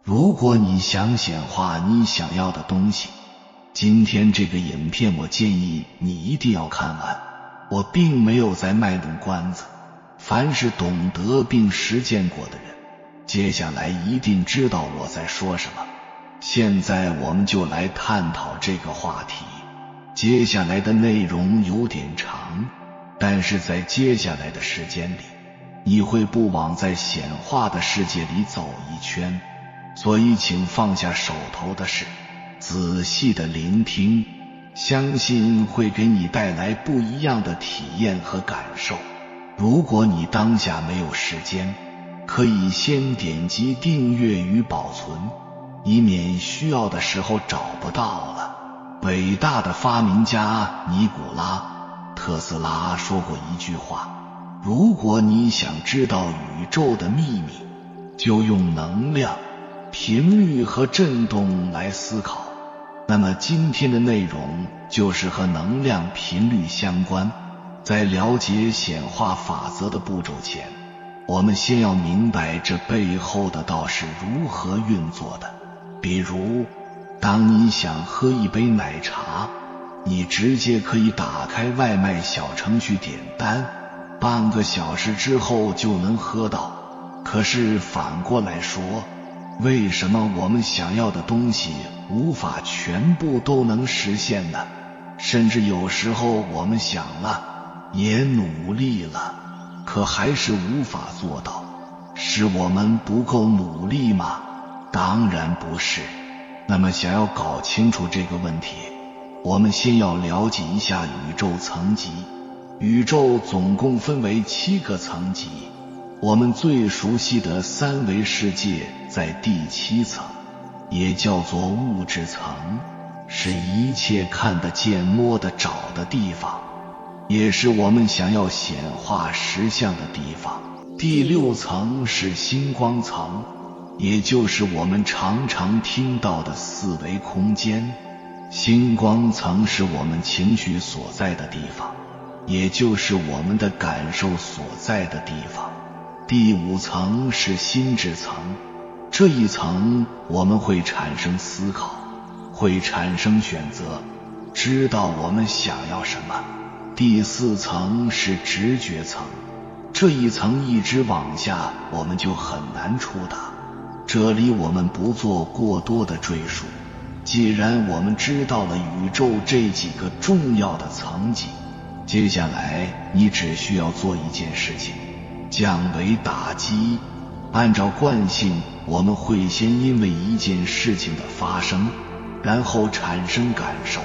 如果你想显化你想要的东西，今天这个影片我建议你一定要看完。我并没有在卖弄关子，凡是懂得并实践过的人，接下来一定知道我在说什么。现在我们就来探讨这个话题。接下来的内容有点长，但是在接下来的时间里，你会不枉在显化的世界里走一圈，所以请放下手头的事，仔细的聆听，相信会给你带来不一样的体验和感受。如果你当下没有时间，可以先点击订阅与保存，以免需要的时候找不到了。伟大的发明家尼古拉·特斯拉说过一句话，如果你想知道宇宙的秘密，就用能量、频率和振动来思考。那么今天的内容就是和能量频率相关。在了解显化法则的步骤前，我们先要明白这背后的道是如何运作的。比如，当你想喝一杯奶茶，你直接可以打开外卖小程序点单，半个小时之后就能喝到。可是反过来说，为什么我们想要的东西无法全部都能实现呢？甚至有时候我们想了，也努力了，可还是无法做到。是我们不够努力吗？当然不是。那么想要搞清楚这个问题，我们先要了解一下宇宙层级。宇宙总共分为7个层级，我们最熟悉的3维世界在第7层，也叫做物质层，是一切看得见摸得着的地方，也是我们想要显化实相的地方。第6层是星光层，也就是我们常常听到的4维空间。星光层是我们情绪所在的地方，也就是我们的感受所在的地方。第5层是心智层，这一层我们会产生思考，会产生选择，知道我们想要什么。第4层是直觉层，这一层一直往下我们就很难触达，这里我们不做过多的赘述。既然我们知道了宇宙这几个重要的层级，接下来你只需要做一件事情，降维打击。按照惯性，我们会先因为一件事情的发生，然后产生感受，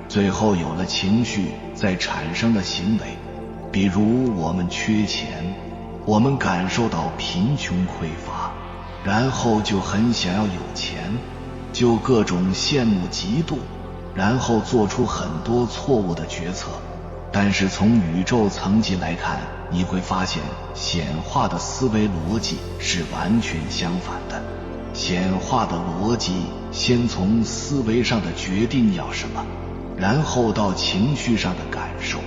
最后有了情绪，再产生了行为。比如我们缺钱，我们感受到贫穷匮乏，然后就很想要有钱，就各种羡慕嫉妒，然后做出很多错误的决策。但是从宇宙层级来看，你会发现显化的思维逻辑是完全相反的。显化的逻辑先从思维上的决定要什么，然后到情绪上的感受，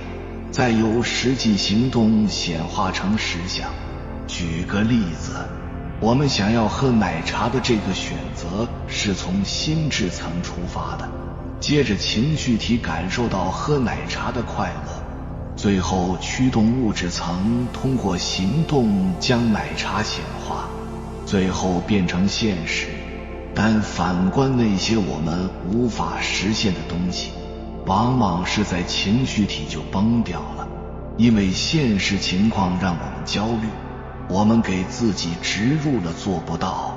再由实际行动显化成实相。举个例子，我们想要喝奶茶的这个选择是从心智层出发的，接着情绪体感受到喝奶茶的快乐，最后驱动物质层通过行动将奶茶显化，最后变成现实。但反观那些我们无法实现的东西，往往是在情绪体就崩掉了，因为现实情况让我们焦虑，我们给自己植入了做不到、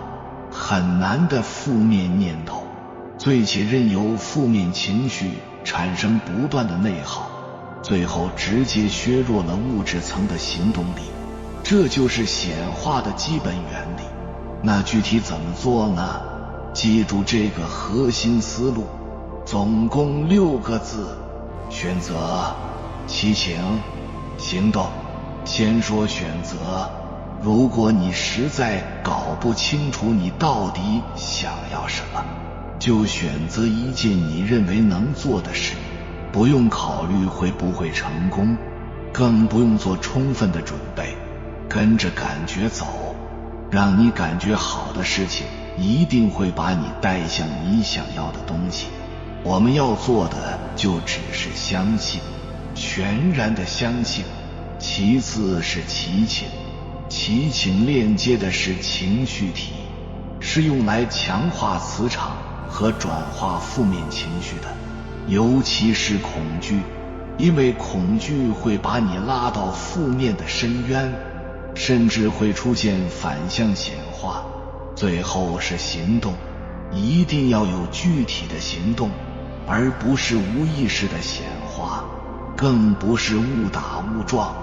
很难的负面念头，最且任由负面情绪产生不断的内耗，最后直接削弱了物质层的行动力。这就是显化的基本原理。那具体怎么做呢？记住这个核心思路，总共6个字：选择、激情、行动。先说选择，如果你实在搞不清楚你到底想要什么，就选择一件你认为能做的事，不用考虑会不会成功，更不用做充分的准备，跟着感觉走，让你感觉好的事情一定会把你带向你想要的东西。我们要做的就只是相信，全然的相信。其次是祈请，祈请链接的是情绪体，是用来强化磁场和转化负面情绪的，尤其是恐惧，因为恐惧会把你拉到负面的深渊，甚至会出现反向显化。最后是行动，一定要有具体的行动，而不是无意识的显化，更不是误打误撞，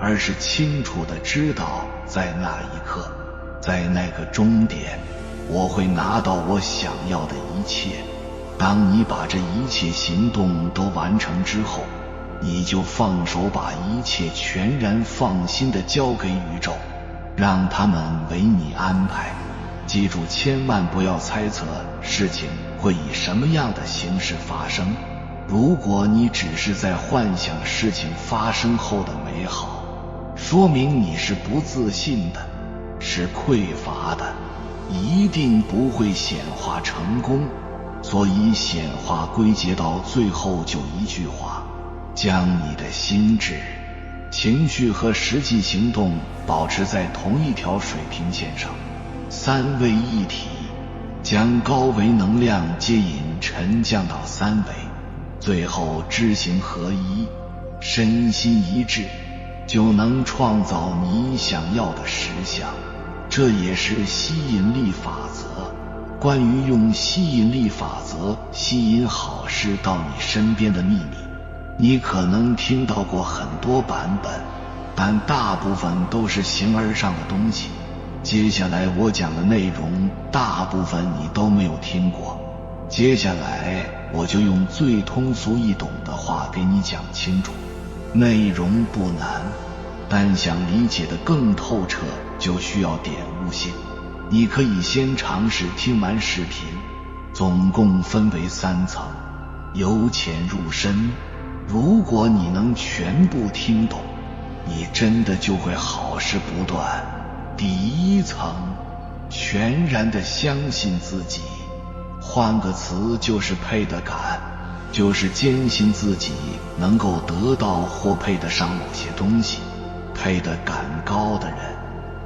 而是清楚地知道在那一刻，在那个终点，我会拿到我想要的一切。当你把这一切行动都完成之后，你就放手，把一切全然放心地交给宇宙，让他们为你安排。记住，千万不要猜测事情会以什么样的形式发生。如果你只是在幻想事情发生后的美好，说明你是不自信的，是匮乏的，一定不会显化成功。所以显化归结到最后就一句话：将你的心智、情绪和实际行动保持在同一条水平线上，三位一体，将高维能量接引沉降到三维，最后知行合一，身心一致，就能创造你想要的实相。这也是吸引力法则。关于用吸引力法则吸引好事到你身边的秘密，你可能听到过很多版本，但大部分都是形而上的东西。接下来我讲的内容大部分你都没有听过，接下来我就用最通俗易懂的话给你讲清楚。内容不难，但想理解得更透彻就需要点悟性。你可以先尝试听完视频，总共分为3层，由浅入深。如果你能全部听懂，你真的就会好事不断。第1层，全然的相信自己，换个词就是配得感，就是坚信自己能够得到或配得上某些东西。配得感高的人，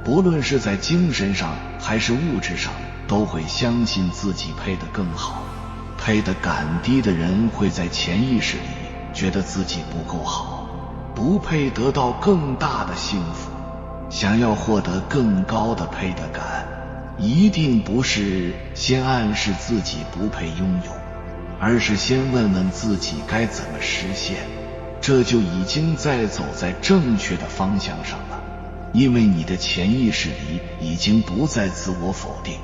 不论是在精神上还是物质上，都会相信自己配得更好。配得感低的人会在潜意识里觉得自己不够好，不配得到更大的幸福。想要获得更高的配得感，一定不是先暗示自己不配拥有，而是先问问自己该怎么实现，这就已经在走在正确的方向上了。因为你的潜意识里已经不再自我否定，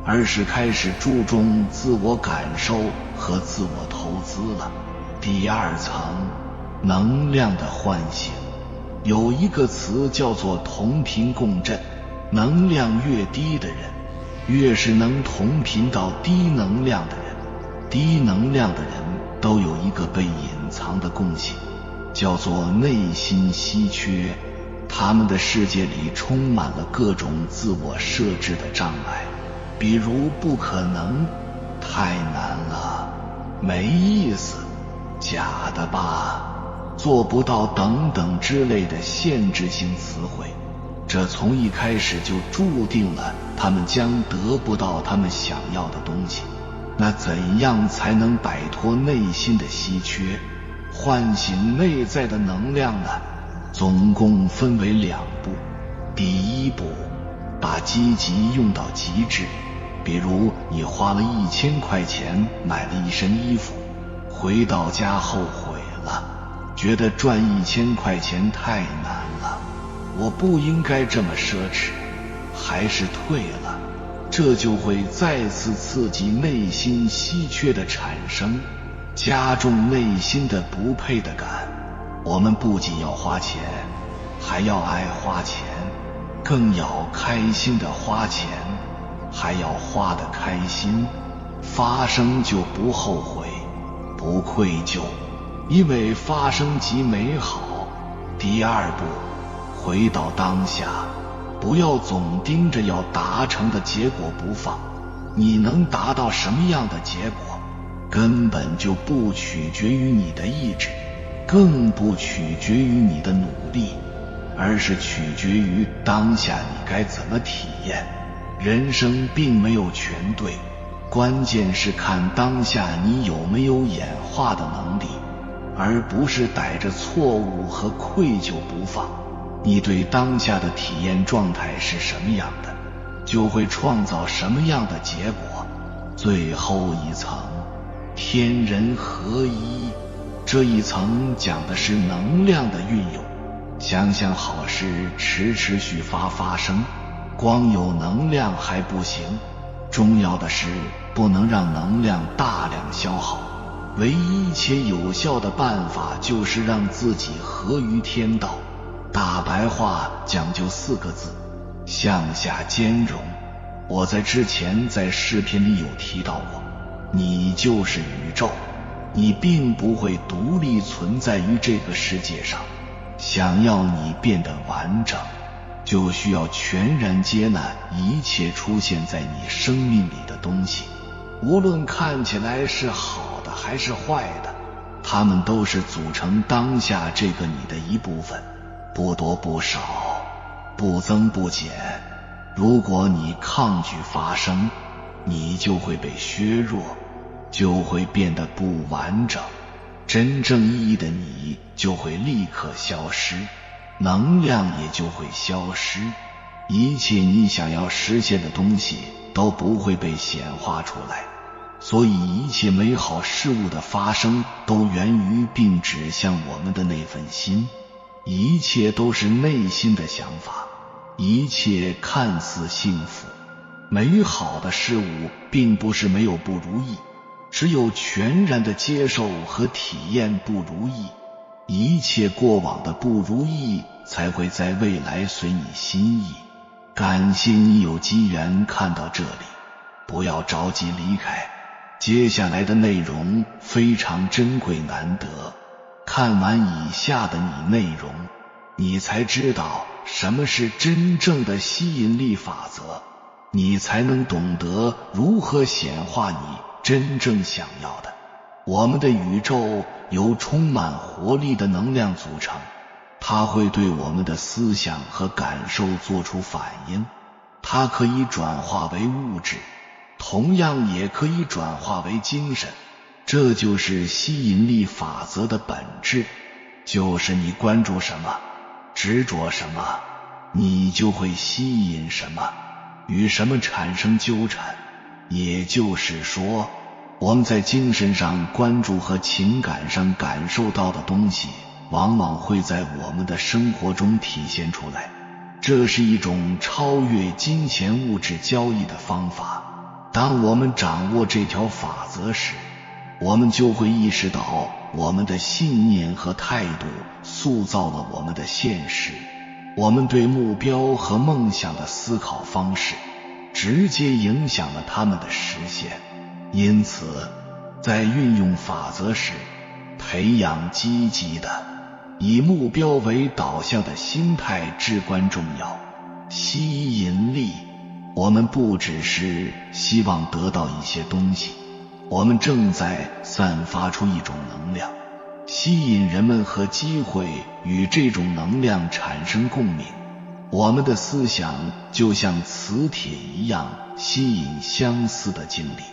而是开始注重自我感受和自我投资了。第2层，能量的唤醒。有一个词叫做同频共振，能量越低的人，越是能同频到低能量的人。低能量的人都有一个被隐藏的共性，叫做内心稀缺。他们的世界里充满了各种自我设置的障碍，比如不可能、太难了、没意思、假的吧、做不到等等之类的限制性词汇。这从一开始就注定了他们将得不到他们想要的东西。那怎样才能摆脱内心的稀缺，唤醒内在的能量呢？总共分为2步。第1步，把积极用到极致。比如你花了1000块钱买了一身衣服，回到家后悔了，觉得赚1000块钱太难了，我不应该这么奢侈，还是退了。这就会再次刺激内心稀缺的产生，加重内心的不配的感。我们不仅要花钱，还要爱花钱，更要开心的花钱，还要花得开心，发生就不后悔，不愧疚，因为发生即美好。第2步，回到当下，不要总盯着要达成的结果不放，你能达到什么样的结果，根本就不取决于你的意志，更不取决于你的努力，而是取决于当下你该怎么体验。人生并没有全对，关键是看当下你有没有演化的能力，而不是逮着错误和愧疚不放。你对当下的体验状态是什么样的，就会创造什么样的结果。最后一层，天人合一，这一层讲的是能量的运用。想想好事持续发生，光有能量还不行，重要的是不能让能量大量消耗。唯一且有效的办法就是让自己合于天道。大白话讲究4个字：向下兼容。我在之前在视频里有提到过，你就是宇宙，你并不会独立存在于这个世界上。想要你变得完整，就需要全然接纳一切出现在你生命里的东西，无论看起来是好的还是坏的，它们都是组成当下这个你的一部分，不多不少，不增不减。如果你抗拒发生，你就会被削弱，就会变得不完整，真正意义的你就会立刻消失，能量也就会消失，一切你想要实现的东西都不会被显化出来。所以一切美好事物的发生都源于并指向我们的那份心，一切都是内心的想法，一切看似幸福美好的事物并不是没有不如意，只有全然的接受和体验不如意，一切过往的不如意才会在未来随你心意。感谢你有机缘看到这里，不要着急离开，接下来的内容非常珍贵难得。看完以下的内容，你才知道什么是真正的吸引力法则，你才能懂得如何显化你真正想要的。我们的宇宙由充满活力的能量组成，它会对我们的思想和感受做出反应，它可以转化为物质，同样也可以转化为精神。这就是吸引力法则的本质，就是你关注什么，执着什么，你就会吸引什么，与什么产生纠缠。也就是说，我们在精神上关注和情感上感受到的东西，往往会在我们的生活中体现出来。这是一种超越金钱物质交易的方法。当我们掌握这条法则时，我们就会意识到我们的信念和态度塑造了我们的现实，我们对目标和梦想的思考方式直接影响了它们的实现。因此，在运用法则时，培养积极的以目标为导向的心态至关重要。吸引力，我们不只是希望得到一些东西，我们正在散发出一种能量，吸引人们和机会与这种能量产生共鸣。我们的思想就像磁铁一样吸引相似的经历，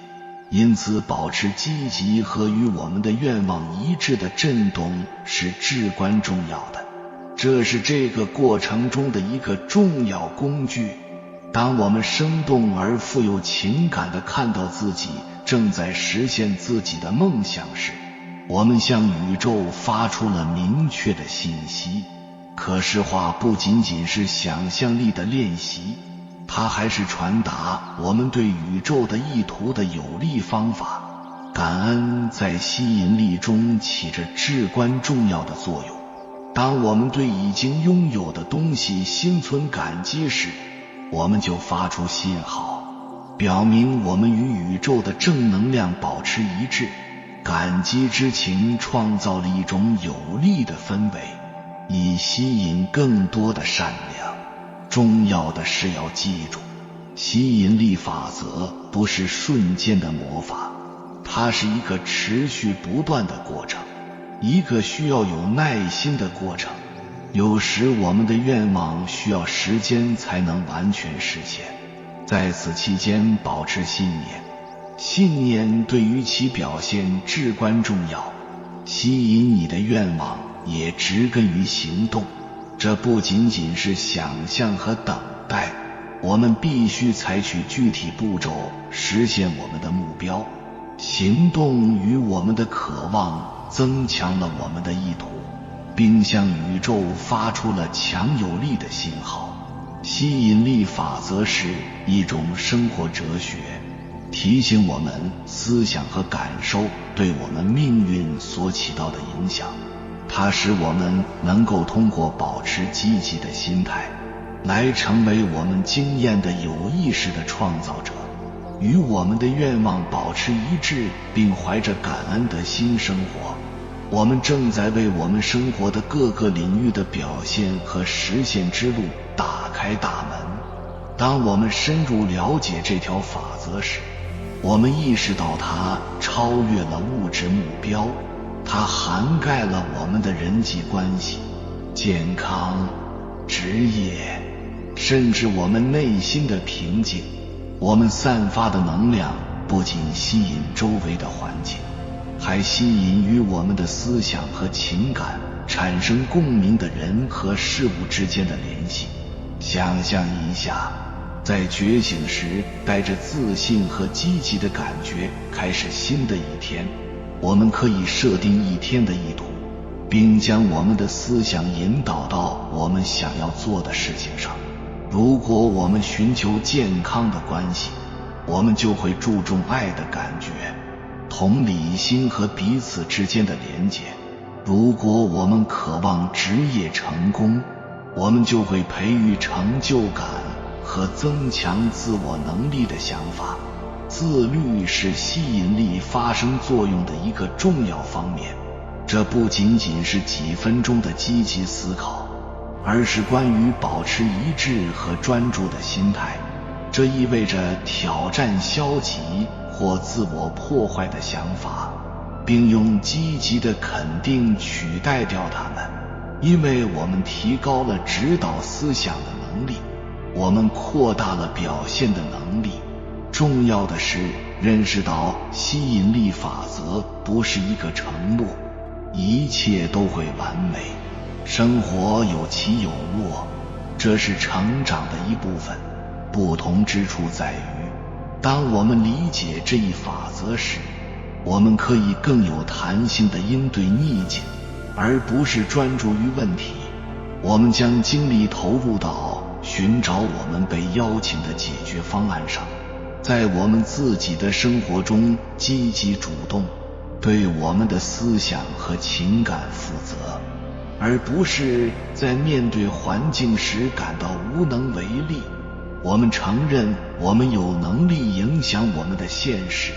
因此保持积极和与我们的愿望一致的振动是至关重要的。这是这个过程中的一个重要工具。当我们生动而富有情感地看到自己正在实现自己的梦想时，我们向宇宙发出了明确的信息。可视化不仅仅是想象力的练习，它还是传达我们对宇宙的意图的有力方法。感恩在吸引力中起着至关重要的作用。当我们对已经拥有的东西心存感激时，我们就发出信号，表明我们与宇宙的正能量保持一致。感激之情创造了一种有利的氛围，以吸引更多的善良。重要的是要记住，吸引力法则不是瞬间的魔法，它是一个持续不断的过程，一个需要有耐心的过程。有时我们的愿望需要时间才能完全实现，在此期间保持信念，信念对于其表现至关重要。吸引你的愿望也植根于行动，这不仅仅是想象和等待，我们必须采取具体步骤实现我们的目标。行动与我们的渴望增强了我们的意图，并向宇宙发出了强有力的信号。吸引力法则是一种生活哲学，提醒我们思想和感受对我们命运所起到的影响。它使我们能够通过保持积极的心态，来成为我们经验的有意识的创造者，与我们的愿望保持一致，并怀着感恩的心生活。我们正在为我们生活的各个领域的表现和实现之路打开大门。当我们深入了解这条法则时，我们意识到它超越了物质目标，它涵盖了我们的人际关系、健康、职业，甚至我们内心的平静。我们散发的能量不仅吸引周围的环境，还吸引与我们的思想和情感产生共鸣的人和事物之间的联系。想象一下，在觉醒时带着自信和积极的感觉开始新的一天。我们可以设定一天的意图，并将我们的思想引导到我们想要做的事情上。如果我们寻求健康的关系，我们就会注重爱的感觉、同理心和彼此之间的连结。如果我们渴望职业成功，我们就会培育成就感和增强自我能力的想法。自律是吸引力发生作用的一个重要方面，这不仅仅是几分钟的积极思考，而是关于保持一致和专注的心态。这意味着挑战消极或自我破坏的想法，并用积极的肯定取代掉它们。因为我们提高了指导思想的能力，我们扩大了表现的能力。重要的是认识到吸引力法则不是一个承诺，一切都会完美。生活有起有落，这是成长的一部分。不同之处在于，当我们理解这一法则时，我们可以更有弹性地应对逆境，而不是专注于问题。我们将精力投入到寻找我们被邀请的解决方案上，在我们自己的生活中积极主动，对我们的思想和情感负责，而不是在面对环境时感到无能为力。我们承认我们有能力影响我们的现实，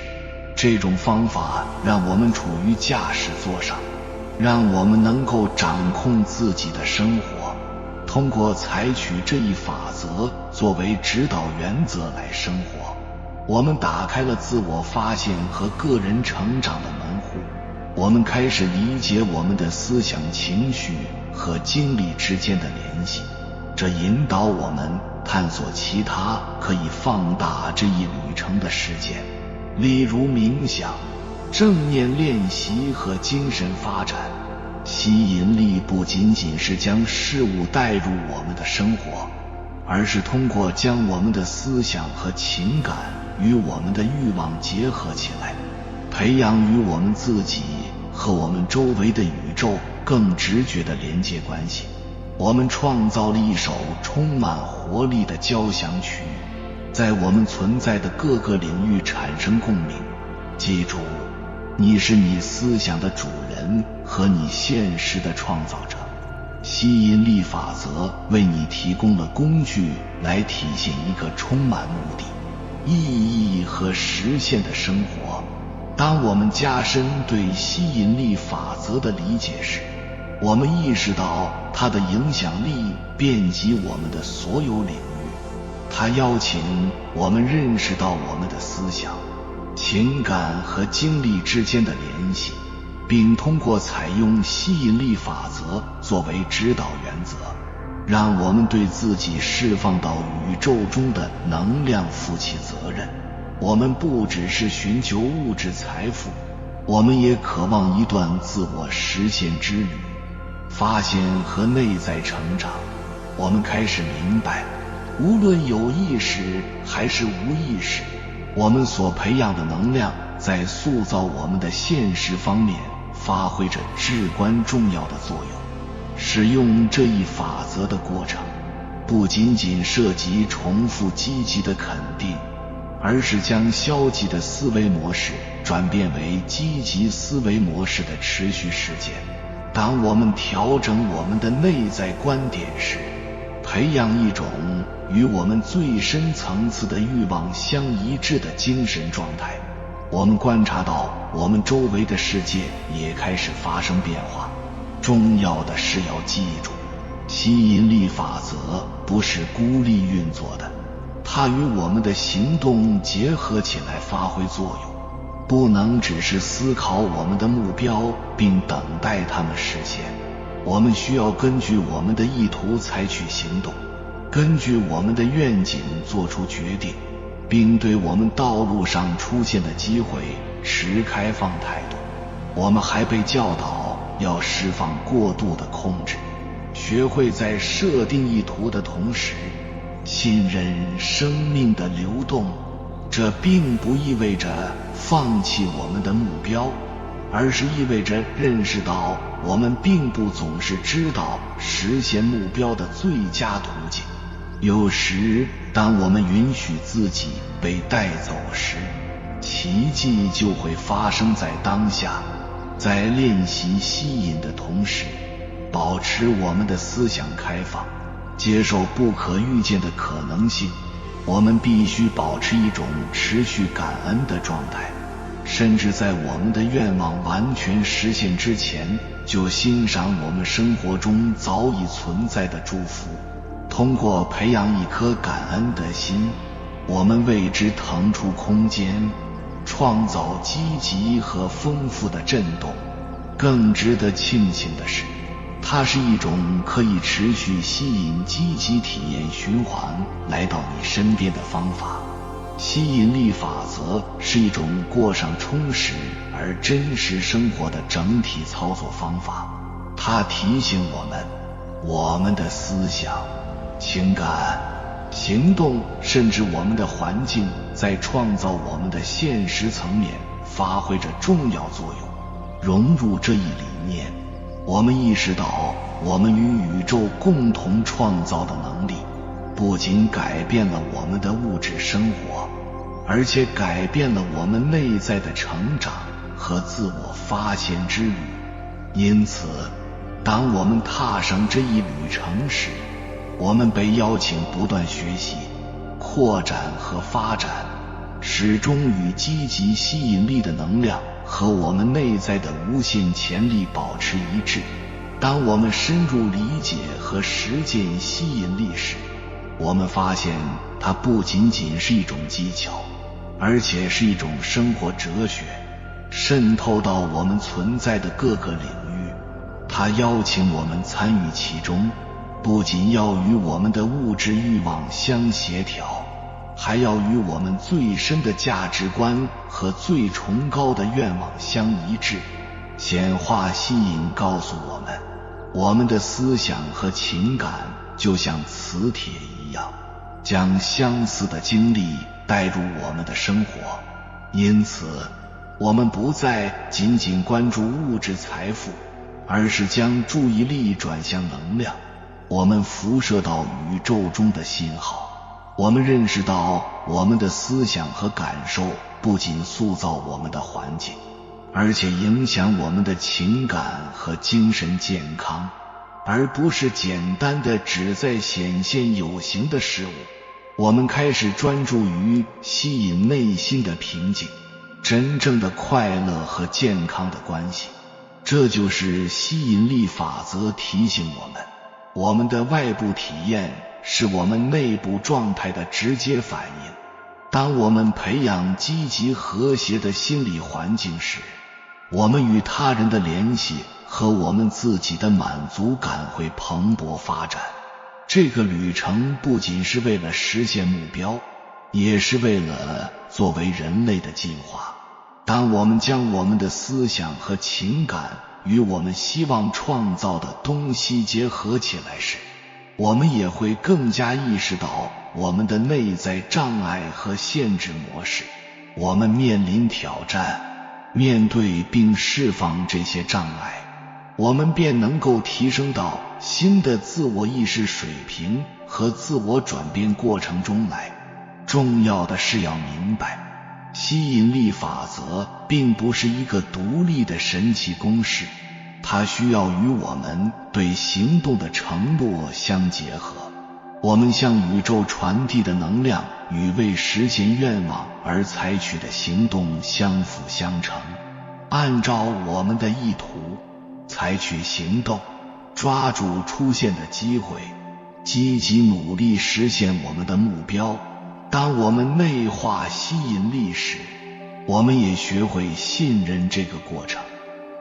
这种方法让我们处于驾驶座上，让我们能够掌控自己的生活。通过采取这一法则作为指导原则来生活，我们打开了自我发现和个人成长的门户。我们开始理解我们的思想、情绪和经历之间的联系，这引导我们探索其他可以放大这一旅程的事件，例如冥想、正念练习和精神发展。吸引力不仅仅是将事物带入我们的生活，而是通过将我们的思想和情感与我们的欲望结合起来，培养与我们自己和我们周围的宇宙更直觉的连接关系。我们创造了一首充满活力的交响曲，在我们存在的各个领域产生共鸣。记住，你是你思想的主人和你现实的创造者。吸引力法则为你提供了工具来体现一个充满目的、意义和实现的生活。当我们加深对吸引力法则的理解时，我们意识到它的影响力遍及我们的所有领域。它邀请我们认识到我们的思想、情感和经历之间的联系，并通过采用吸引力法则作为指导原则，让我们对自己释放到宇宙中的能量负起责任。我们不只是寻求物质财富，我们也渴望一段自我实现之旅，发现和内在成长。我们开始明白，无论有意识还是无意识，我们所培养的能量在塑造我们的现实方面发挥着至关重要的作用。使用这一法则的过程，不仅仅涉及重复积极的肯定，而是将消极的思维模式转变为积极思维模式的持续实践。当我们调整我们的内在观点时，培养一种与我们最深层次的欲望相一致的精神状态，我们观察到我们周围的世界也开始发生变化。重要的是要记住，吸引力法则不是孤立运作的，它与我们的行动结合起来发挥作用，不能只是思考我们的目标并等待它们实现。我们需要根据我们的意图采取行动，根据我们的愿景做出决定，并对我们道路上出现的机会持开放态度。我们还被教导要释放过度的控制，学会在设定意图的同时信任生命的流动。这并不意味着放弃我们的目标，而是意味着认识到我们并不总是知道实现目标的最佳途径。有时当我们允许自己被带走时，奇迹就会发生在当下。在练习吸引的同时，保持我们的思想开放，接受不可预见的可能性。我们必须保持一种持续感恩的状态，甚至在我们的愿望完全实现之前，就欣赏我们生活中早已存在的祝福。通过培养一颗感恩的心，我们为之腾出空间，创造积极和丰富的震动。更值得庆幸的是，它是一种可以持续吸引积极体验循环来到你身边的方法。吸引力法则是一种过上充实而真实生活的整体操作方法。它提醒我们的思想、情感、行动，甚至我们的环境，在创造我们的现实层面发挥着重要作用。融入这一理念，我们意识到我们与宇宙共同创造的能力，不仅改变了我们的物质生活，而且改变了我们内在的成长和自我发现之旅。因此，当我们踏上这一旅程时，我们被邀请不断学习、扩展和发展，始终与积极吸引力的能量和我们内在的无限潜力保持一致。当我们深入理解和实践吸引力时，我们发现它不仅仅是一种技巧，而且是一种生活哲学，渗透到我们存在的各个领域。它邀请我们参与其中，不仅要与我们的物质欲望相协调，还要与我们最深的价值观和最崇高的愿望相一致。显化吸引告诉我们，我们的思想和情感就像磁铁一样，将相似的经历带入我们的生活。因此，我们不再仅仅关注物质财富，而是将注意力转向能量。我们辐射到宇宙中的信号，我们认识到我们的思想和感受不仅塑造我们的环境，而且影响我们的情感和精神健康，而不是简单的只在显现有形的事物。我们开始专注于吸引内心的平静、真正的快乐和健康的关系。这就是吸引力法则提醒我们，我们的外部体验是我们内部状态的直接反应。当我们培养积极和谐的心理环境时，我们与他人的联系和我们自己的满足感会蓬勃发展。这个旅程不仅是为了实现目标，也是为了作为人类的进化。当我们将我们的思想和情感与我们希望创造的东西结合起来时，我们也会更加意识到我们的内在障碍和限制模式。我们面临挑战，面对并释放这些障碍，我们便能够提升到新的自我意识水平和自我转变过程中来。重要的是要明白，吸引力法则并不是一个独立的神奇公式，它需要与我们对行动的承诺相结合。我们向宇宙传递的能量与为实现愿望而采取的行动相辅相成。按照我们的意图采取行动，抓住出现的机会，积极努力实现我们的目标。当我们内化吸引力时，我们也学会信任这个过程，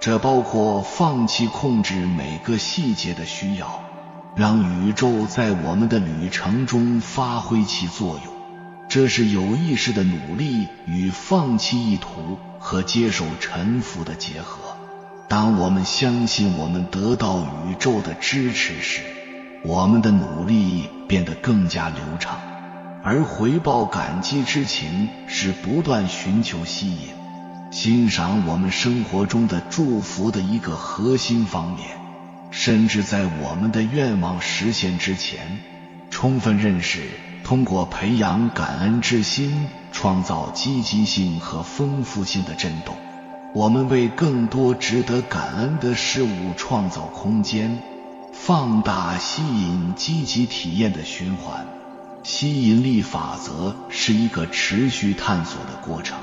这包括放弃控制每个细节的需要，让宇宙在我们的旅程中发挥其作用。这是有意识的努力与放弃意图和接受臣服的结合。当我们相信我们得到宇宙的支持时，我们的努力变得更加流畅，而回报感激之情是不断寻求吸引、欣赏我们生活中的祝福的一个核心方面。甚至在我们的愿望实现之前，充分认识通过培养感恩之心创造积极性和丰富性的振动。我们为更多值得感恩的事物创造空间，放大吸引积极体验的循环。吸引力法则是一个持续探索的过程，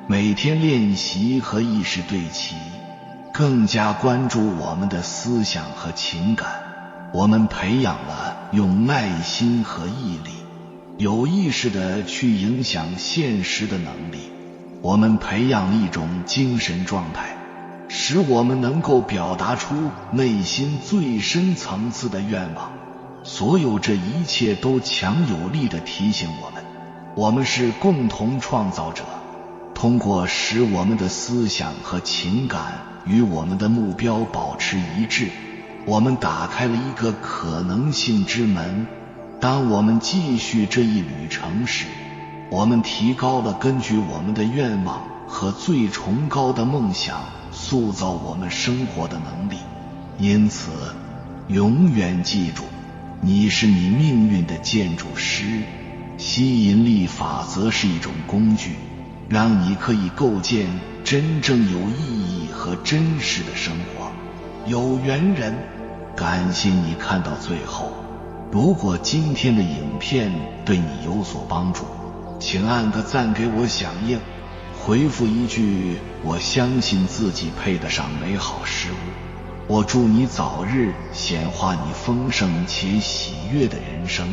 每天练习和意识对齐，更加关注我们的思想和情感。我们培养了用耐心和毅力有意识地去影响现实的能力。我们培养了一种精神状态，使我们能够表达出内心最深层次的愿望。所有这一切都强有力地提醒我们是共同创造者。通过使我们的思想和情感与我们的目标保持一致，我们打开了一个可能性之门。当我们继续这一旅程时，我们提高了根据我们的愿望和最崇高的梦想塑造我们生活的能力。因此，永远记住，你是你命运的建筑师。吸引力法则是一种工具，让你可以构建真正有意义和真实的生活。有缘人，感谢你看到最后。如果今天的影片对你有所帮助，请按个赞给我响应，回复一句我相信自己配得上美好事物。我祝你早日显化你丰盛且喜悦的人生。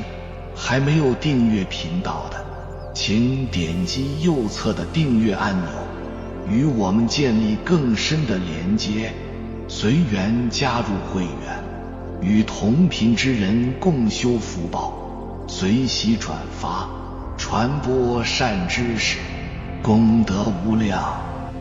还没有订阅频道的，请点击右侧的订阅按钮，与我们建立更深的连接。随缘加入会员，与同频之人共修福报，随喜转发，传播善知识，功德无量。